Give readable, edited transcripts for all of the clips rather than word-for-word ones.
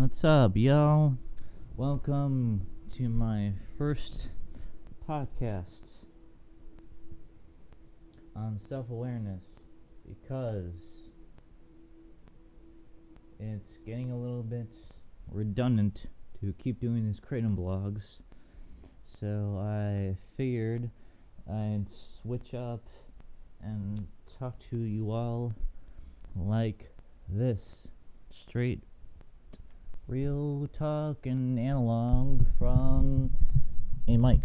What's up, y'all? Welcome to my first podcast on self-awareness because it's getting a little bit redundant to keep doing these Kratom blogs. So I figured I'd switch up and talk to you all like this. Straight real talk and analog from a mic.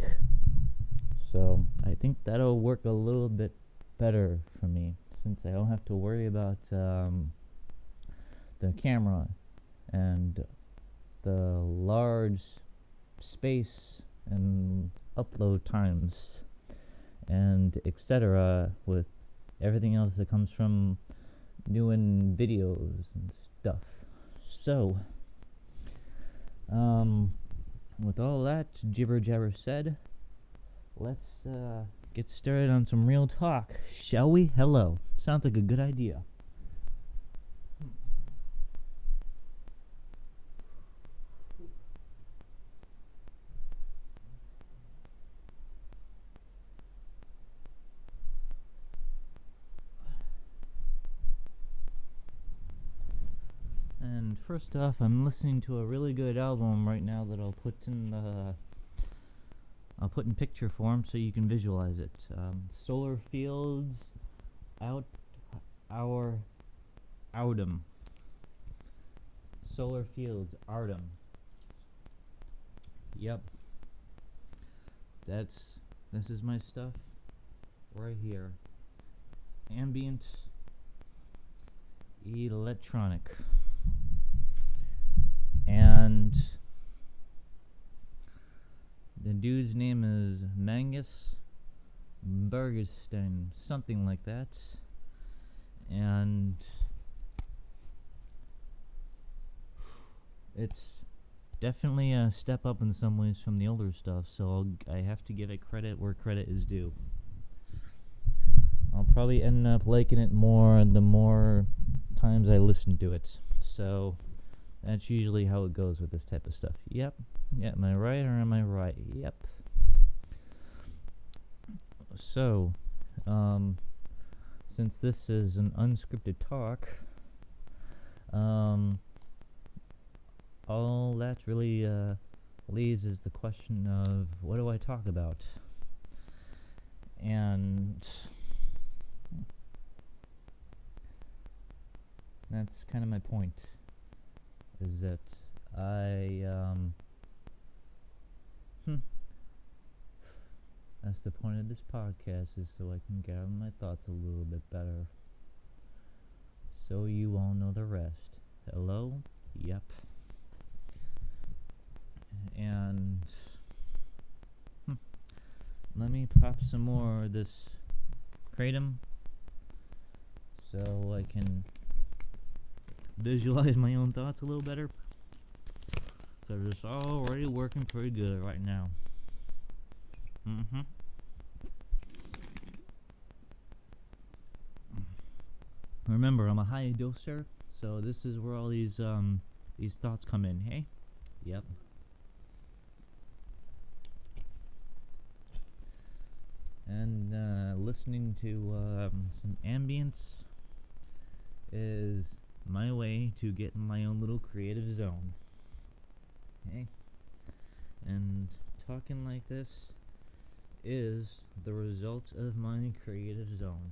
So I think that'll work a little bit better for me since I don't have to worry about the camera and the large space and upload times and etc. with everything else that comes from doing videos and stuff. So with all that jibber jabber said, let's get started on some real talk, shall we? Hello. Sounds like a good idea. And first off, I'm listening to a really good album right now that I'll put in picture form so you can visualize it. Solar Fields Artem. Solar Fields Artem. Yep. This is my stuff right here. Ambient electronic. And the dude's name is Mangus Bergstein, something like that. And it's definitely a step up in some ways from the older stuff, so I have to give it credit where credit is due. I'll probably end up liking it more the more times I listen to it. So that's usually how it goes with this type of stuff. Yep. Yeah, am I right or am I right? Yep. So, since this is an unscripted talk, all that really leaves is the question of what do I talk about? And that's kind of my point. Is that that's the point of this podcast, is so I can gather my thoughts a little bit better. So you all know the rest. Hello? Yep. And let me pop some more of this Kratom so I can visualize my own thoughts a little better, because it's already working pretty good right now. Remember, I'm a high doser, so this is where all these thoughts come in. Hey, yep. And listening to some ambience is my way to get in my own little creative zone. Okay? And talking like this is the result of my creative zone.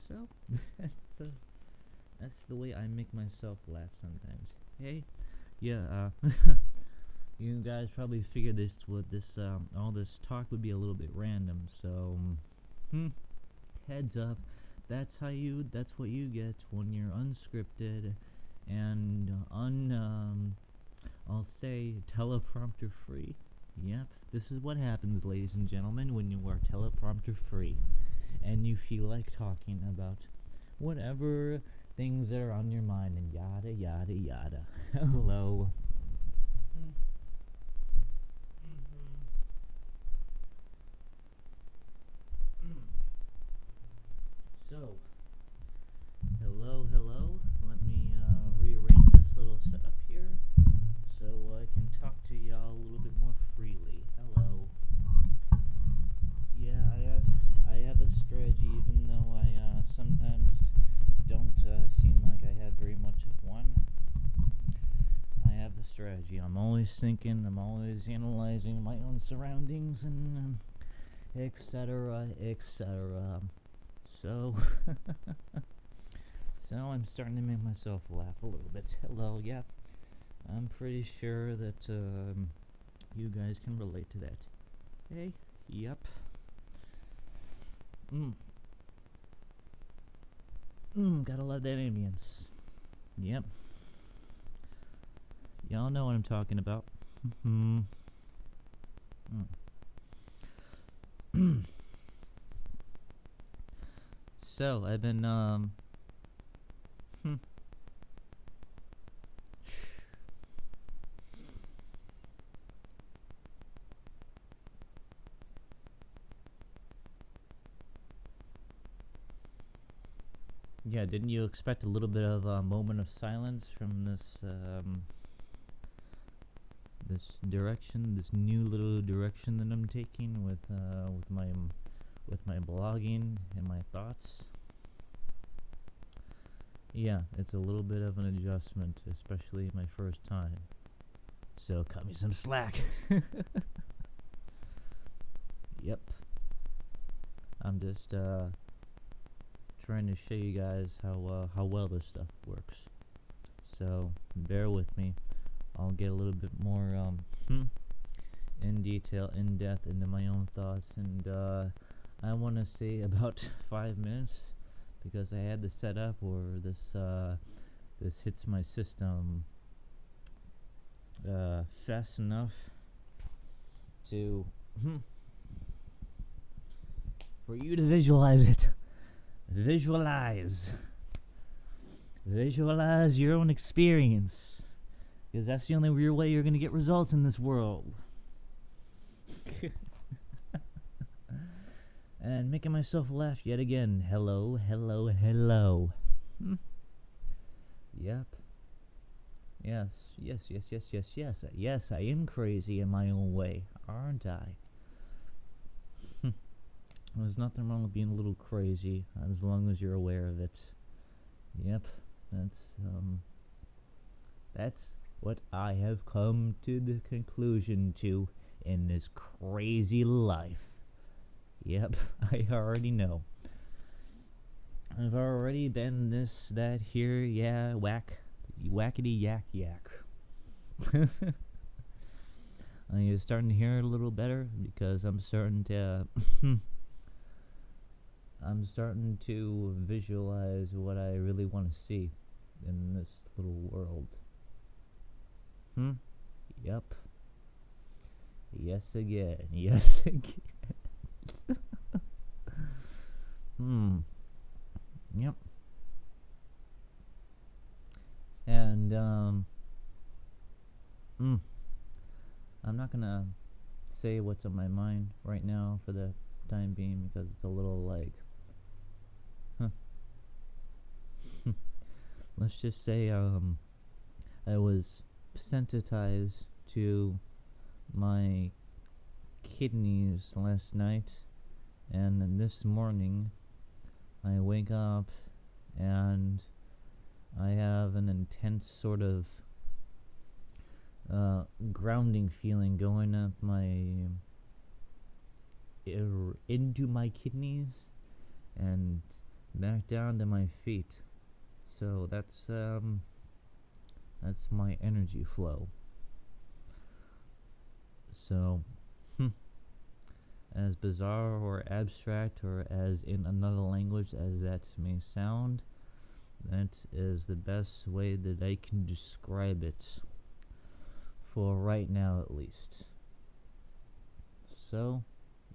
So that's the way I make myself laugh sometimes. Hey, yeah. You guys probably figured all this talk would be a little bit random. So, heads up. That's what you get when you're unscripted and I'll say teleprompter free. Yep, this is what happens, ladies and gentlemen, when you are teleprompter free and you feel like talking about whatever things that are on your mind and yada yada yada. Hello. So, hello. Let me rearrange this little setup here. strategy. I'm always thinking, I'm always analyzing my own surroundings, and etc., etc. So, so I'm starting to make myself laugh a little bit. Hello, yep. I'm pretty sure that you guys can relate to that. Hey, yep. Gotta love that ambience. Yep. Y'all know what I'm talking about. So, I've been, Yeah, didn't you expect a little bit of a moment of silence from this direction, this new little direction that I'm taking with my blogging and my thoughts? Yeah, it's a little bit of an adjustment, especially my first time. So cut me some slack. Yep. I'm just trying to show you guys how well this stuff works. So bear with me. I'll get a little bit more in detail, in depth into my own thoughts, and I want to say about 5 minutes, because I had this set up where this hits my system fast enough to for you to visualize it. Visualize your own experience, because that's the only real way you're going to get results in this world. And making myself laugh yet again. Hello. Yep. Yes, I am crazy in my own way, aren't I? There's nothing wrong with being a little crazy, as long as you're aware of it. Yep, that's what I have come to the conclusion to in this crazy life. Yep, I already know. I've already been this, that, here, yeah, whackity yak. You're starting to hear it a little better, because I'm starting to visualize what I really want to see in this little world. Yep. Yes again. Yep. And I'm not gonna say what's on my mind right now for the time being, because it's a little like let's just say I was sensitized to my kidneys last night, and then this morning I wake up and I have an intense sort of grounding feeling going up into my kidneys and back down to my feet. So that's my energy flow. So as bizarre or abstract or as in another language as that may sound, that is the best way that I can describe it, for right now at least. So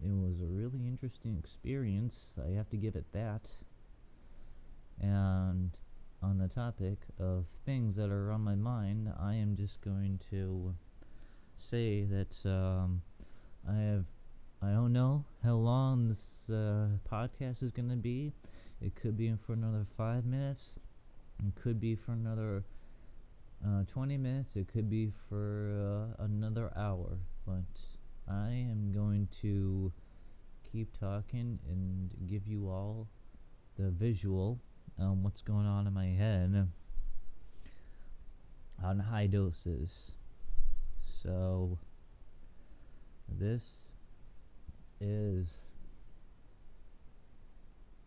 it was a really interesting experience, I have to give it that. And on the topic of things that are on my mind, I am just going to say that I don't know how long this podcast is going to be. It could be for another 5 minutes. It could be for another 20 minutes. It could be for another hour. But I am going to keep talking and give you all the visual what's going on in my head on high doses. So this is,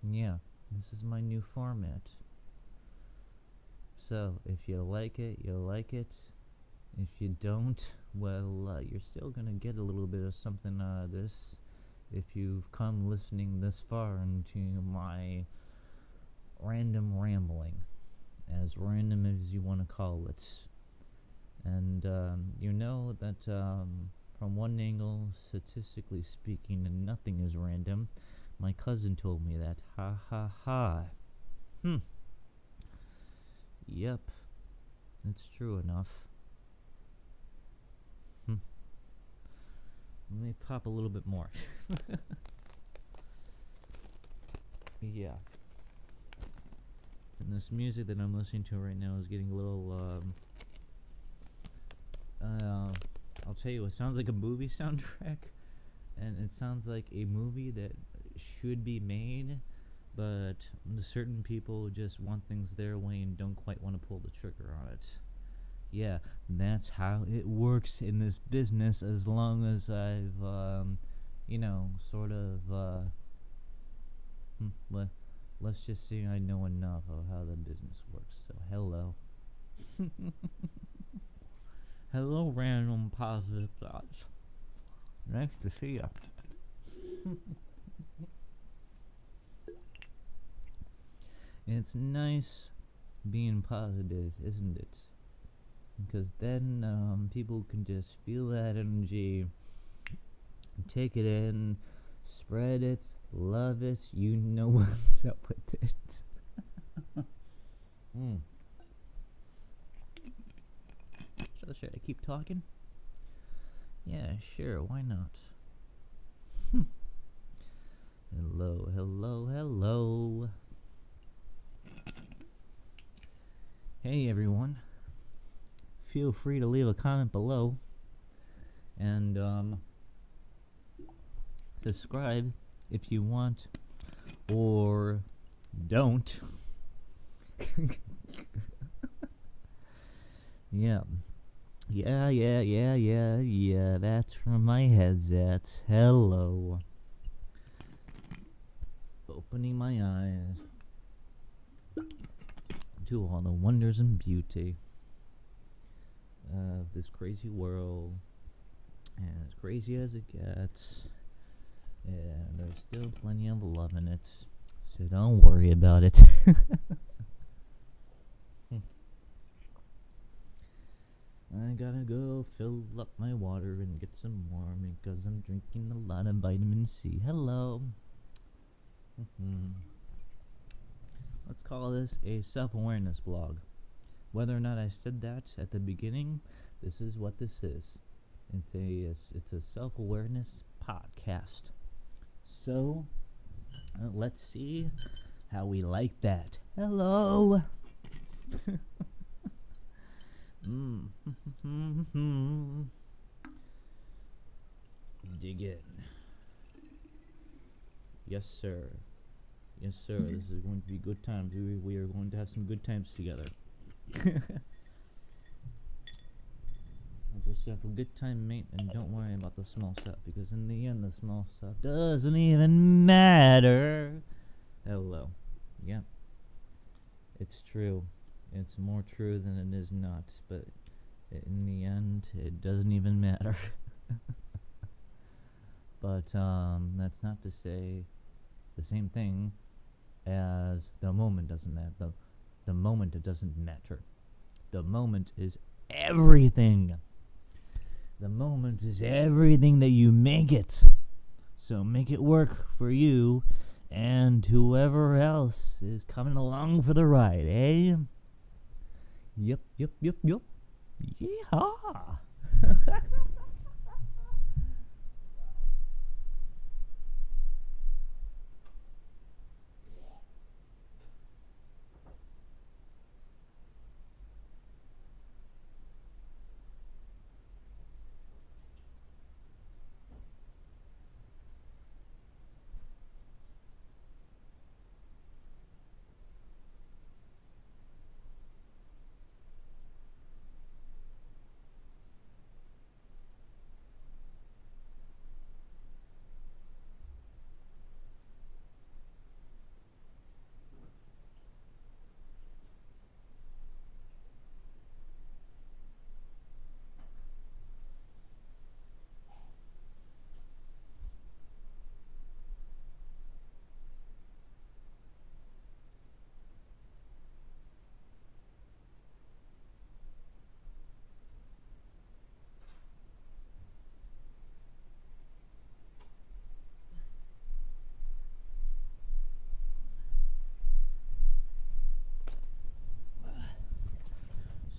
yeah, this is my new format. So if you like it, you like it. If you don't, well, you're still gonna get a little bit of something out of this if you've come listening this far into my random rambling, as random as you want to call it. And you know that from one angle, statistically speaking, nothing is random. My cousin told me that. Ha ha ha. Yep, it's true enough. Let me pop a little bit more. Yeah. And this music that I'm listening to right now is getting a little, I'll tell you, it sounds like a movie soundtrack. And it sounds like a movie that should be made, but certain people just want things their way and don't quite want to pull the trigger on it. Yeah, that's how it works in this business, as long as I've, sort of, let's just say I know enough of how the business works. So, hello. Hello, random positive thoughts. Nice to see ya. It's nice being positive, isn't it? Because then people can just feel that energy, take it in, spread it, love it. You know what's up with it. Should I keep talking? Yeah, sure, why not? Hello, hello, hello. Hey everyone. Feel free to leave a comment below. And subscribe if you want, or don't. Yeah. Yeah, that's from my headset. Hello. Opening my eyes to all the wonders and beauty of this crazy world. And as crazy as it gets, and there's still plenty of love in it, so don't worry about it. I gotta go fill up my water and get some more because I'm drinking a lot of vitamin C. Hello. Let's call this a self-awareness blog. Whether or not I said that at the beginning, this is what this is. It's a self-awareness podcast. So, let's see how we like that. Hello. Dig in. Yes, sir. Yes, sir. This is going to be good times. We are going to have some good times together. Just have a good time, mate, and don't worry about the small stuff, because in the end, the small stuff doesn't even matter. Hello. Yeah. It's true. It's more true than it is not, but in the end, it doesn't even matter. But that's not to say the same thing as the moment doesn't matter. The moment, it doesn't matter. The moment is everything. The moment is everything that you make it. So make it work for you and whoever else is coming along for the ride, eh? Yep. Yeehaw!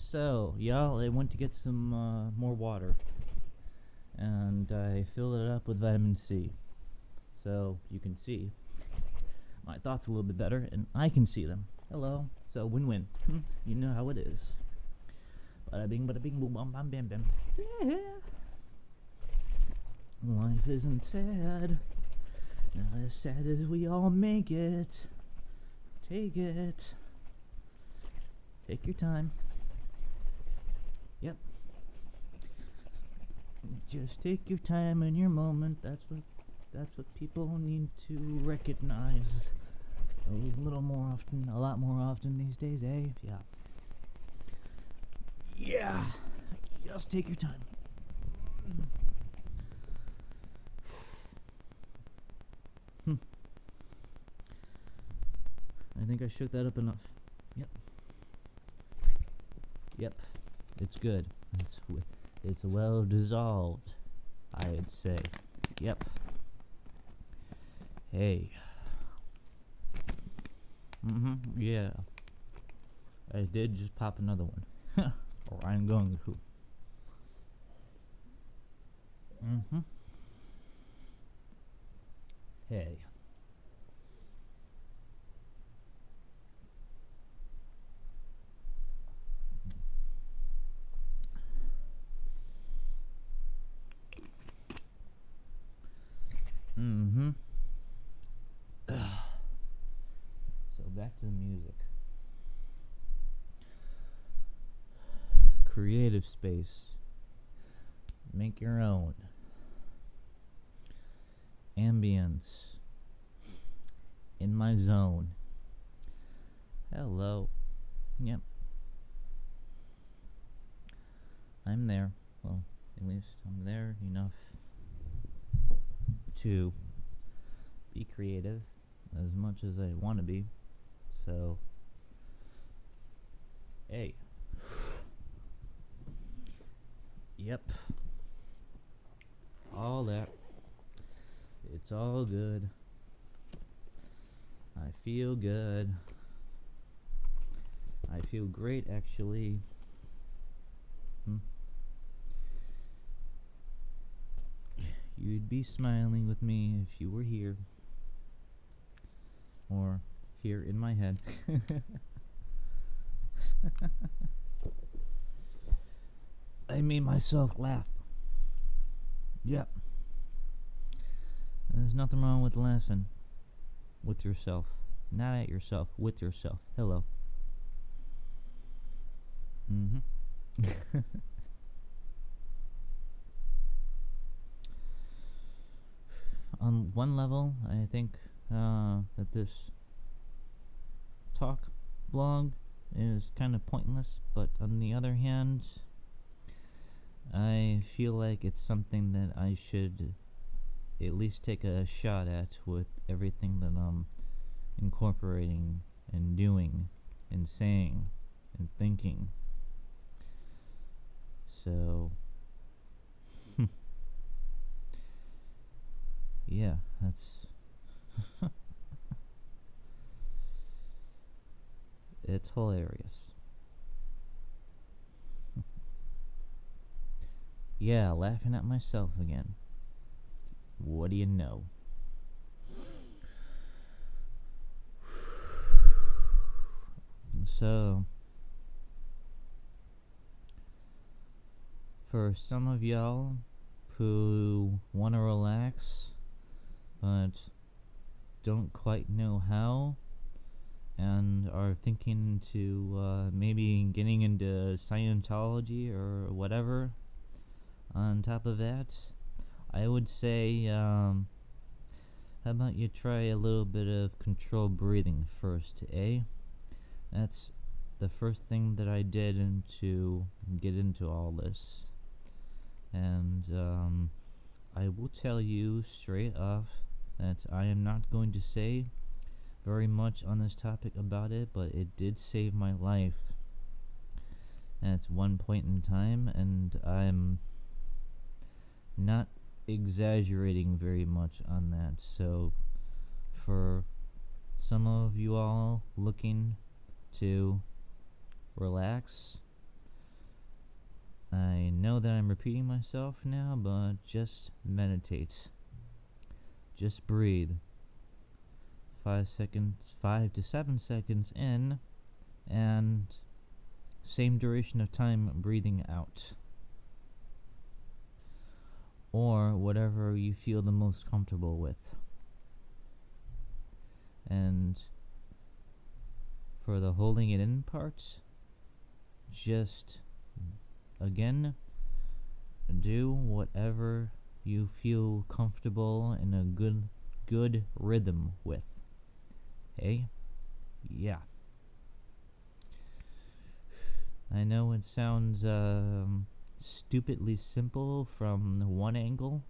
So, y'all, I went to get some more water, and I filled it up with vitamin C. So, you can see my thoughts a little bit better, and I can see them. Hello. So, win-win. You know how it is. Bada bing, boom, bam, bam, bam, bam. Yeah. Life isn't sad. Not as sad as we all make it. Take it. Take your time. Yep. Just take your time and your moment. That's what people need to recognize a lot more often these days, eh? Yeah. Yeah. Just take your time. I think I shook that up enough. Yep. It's good. It's well dissolved, I'd say. Yep. Hey. Yeah. I did just pop another one. Or I'm going to. Hey. So back to the music. Creative space. Make your own. Ambience. In my zone. Hello. Yep. I'm there. Well, at least I'm there enough to be creative as much as I want to be. So, hey. Yep. All that. It's all good. I feel good. I feel great, actually. You'd be smiling with me if you were here. Or here in my head. I made myself laugh. Yep. There's nothing wrong with laughing with yourself. Not at yourself, with yourself. Hello. On one level, I think that this talk blog is kind of pointless, but on the other hand, I feel like it's something that I should at least take a shot at with everything that I'm incorporating and doing and saying and thinking. So, yeah, that's it's hilarious. Yeah, laughing at myself again. What do you know? So, for some of y'all who want to relax but don't quite know how and are thinking to maybe getting into Scientology or whatever on top of that, I would say how about you try a little bit of controlled breathing first, eh? That's the first thing that I did to get into all this. And I will tell you straight off that I am not going to say very much on this topic about it, but it did save my life at one point in time, and I'm not exaggerating very much on that. So for some of you all looking to relax I know that I'm repeating myself now, but just meditate. Just breathe. 5 to 7 seconds in, and same duration of time breathing out. Or whatever you feel the most comfortable with. And for the holding it in part, just again, do whatever you feel comfortable in a good rhythm with. Hey? Yeah. I know it sounds stupidly simple from one angle,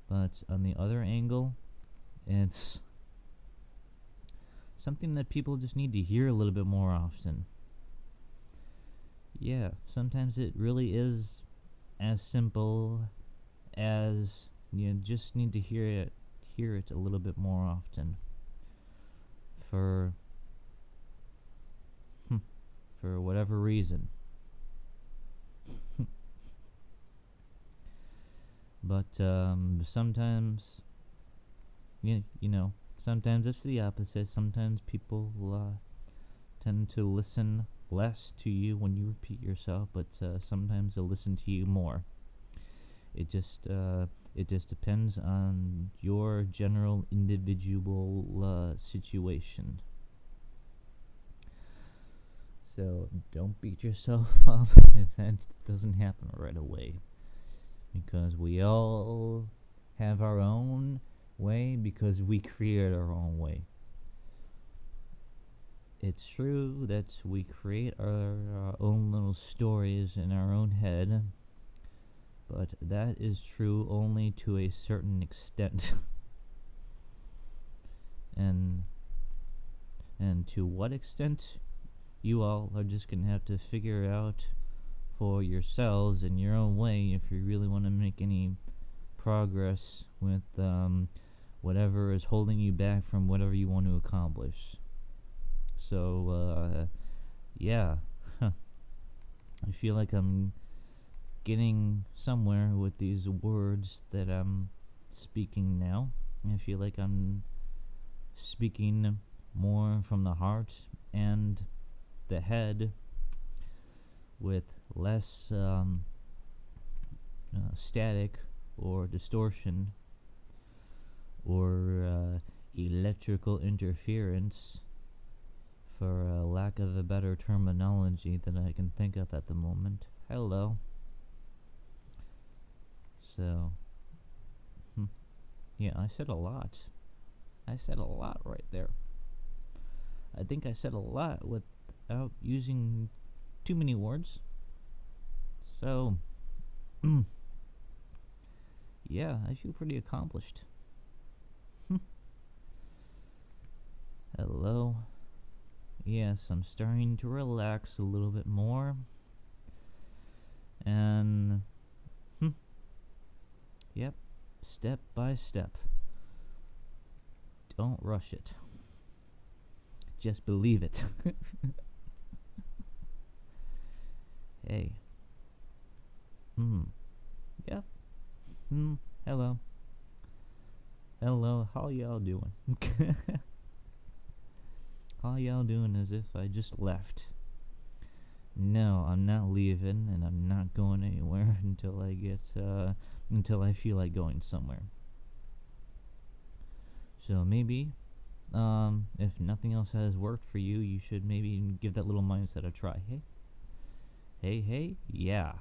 but on the other angle, it's something that people just need to hear a little bit more often. Yeah, sometimes it really is as simple as you just need to hear it a little bit more often. For whatever reason. But sometimes sometimes it's the opposite. Sometimes people tend to listen less to you when you repeat yourself, but sometimes they'll listen to you more. It just depends on your general individual situation. So don't beat yourself up if that doesn't happen right away, because we all have our own way because we create our own way. It's true that we create our own little stories in our own head, but that is true only to a certain extent. and to what extent, you all are just going to have to figure out for yourselves in your own way if you really want to make any progress with whatever is holding you back from whatever you want to accomplish. So, yeah. I feel like I'm getting somewhere with these words that I'm speaking now. I feel like I'm speaking more from the heart and the head with less static or distortion or electrical interference, for lack of a better terminology that I can think of at the moment. Hello. So, yeah, I said a lot. I said a lot right there. I think I said a lot without using too many words. So, yeah, I feel pretty accomplished. Hello. Yes, I'm starting to relax a little bit more. And, yep, step by step. Don't rush it. Just believe it. Hey. Yep. Hello. Hello, how y'all doing? How y'all doing as if I just left? No, I'm not leaving, and I'm not going anywhere until I feel like going somewhere. So maybe, if nothing else has worked for you, you should maybe give that little mindset a try. Hey, yeah.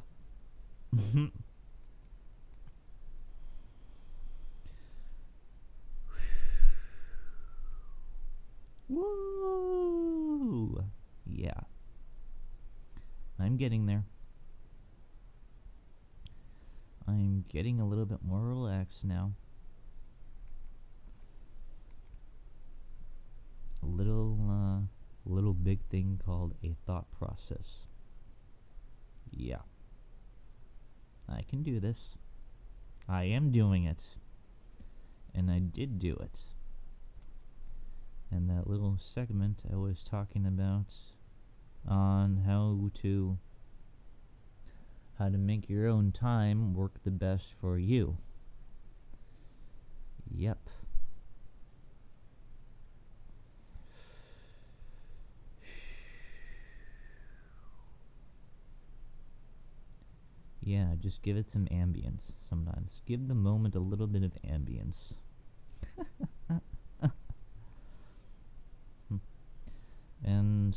Woo! Yeah. I'm getting there. I'm getting a little bit more relaxed now. A little big thing called a thought process. Yeah. I can do this. I am doing it. And I did do it. And that little segment I was talking about on how to how to make your own time work the best for you. Yep. Yeah, just give it some ambience sometimes. Give the moment a little bit of ambience. And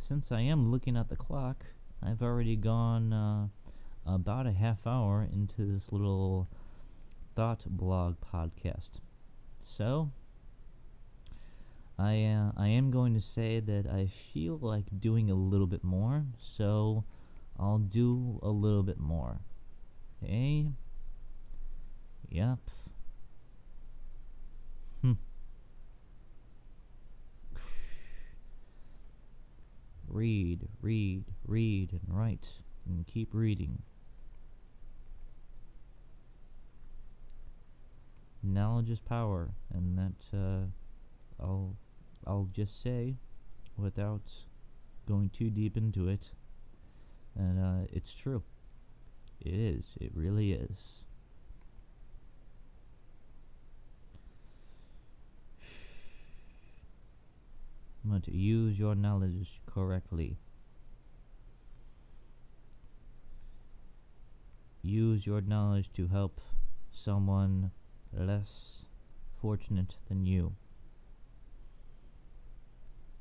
since I am looking at the clock, I've already gone about a half hour into this little thought blog podcast. So, I am going to say that I feel like doing a little bit more, so I'll do a little bit more. Okay? Yep. Read, and write, and keep reading. Knowledge is power, and that I'll just say, without going too deep into it, and it's true. It is. It really is. But use your knowledge correctly. Use your knowledge to help someone less fortunate than you.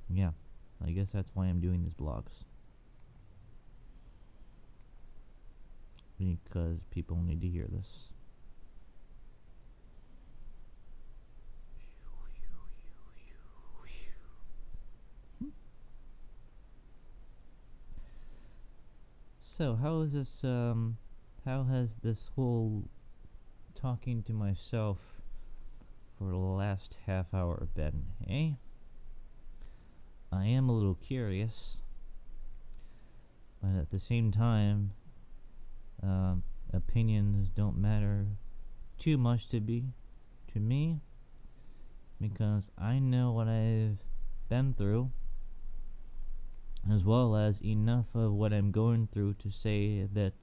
Yeah, I guess that's why I'm doing these blogs. Because people need to hear this. So how has this whole talking to myself for the last half hour been, eh? I am a little curious, but at the same time, opinions don't matter too much to me, because I know what I've been through, as well as enough of what I'm going through to say that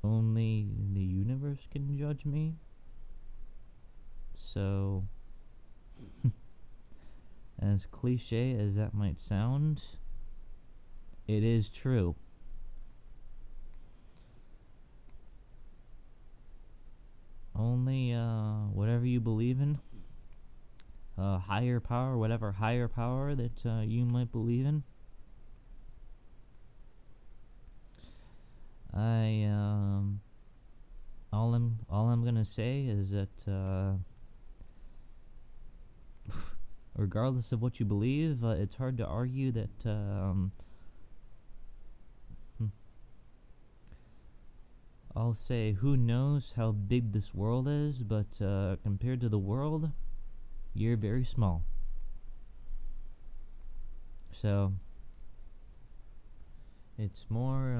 only the universe can judge me. So, as cliche as that might sound, it is true. Only whatever you believe in, higher power, whatever higher power that you might believe in. All I'm gonna say is that regardless of what you believe, it's hard to argue that I'll say, who knows how big this world is, but compared to the world, you're very small. So, it's more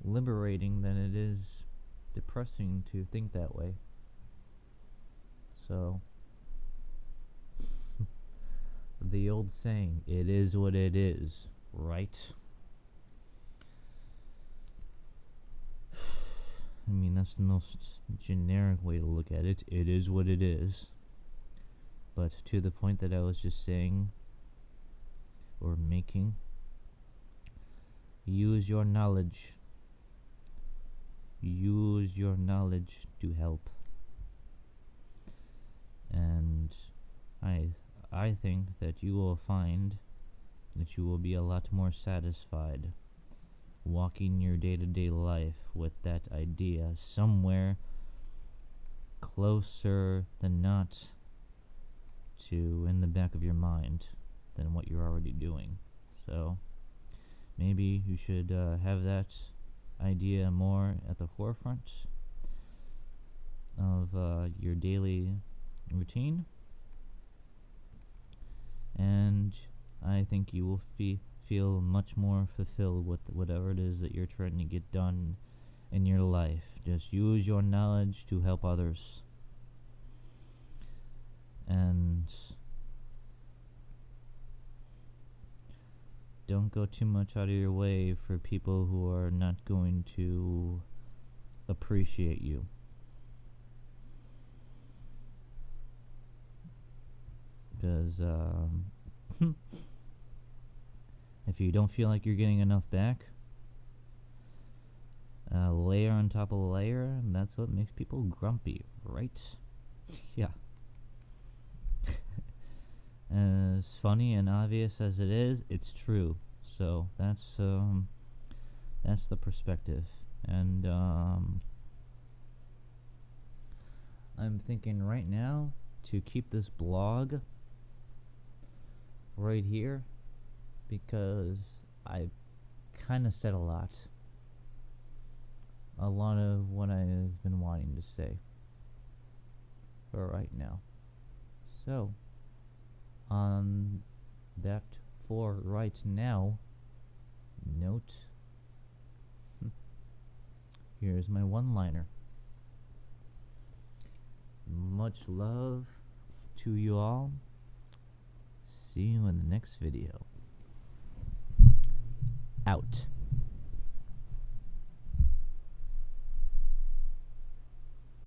liberating than it is depressing to think that way. So, the old saying, it is what it is, right? I mean, that's the most generic way to look at it. It is what it is. But to the point that I was just saying, or making, use your knowledge. Use your knowledge to help. And I think that you will find that you will be a lot more satisfied walking your day-to-day life with that idea somewhere closer than not to in the back of your mind than what you're already doing. So maybe you should have that idea more at the forefront of your daily routine, and I think you will feel much more fulfilled with whatever it is that you're trying to get done in your life. Just use your knowledge to help others. And don't go too much out of your way for people who are not going to appreciate you. Because if you don't feel like you're getting enough back, layer on top of layer, and that's what makes people grumpy, right? Yeah. As funny and obvious as it is, it's true. So that's the perspective. And I'm thinking right now to keep this blog right here, because I kind of said a lot of what I've been wanting to say for right now. So on that for right now note, here's my one-liner. Much love to you all. See you in the next video. Out.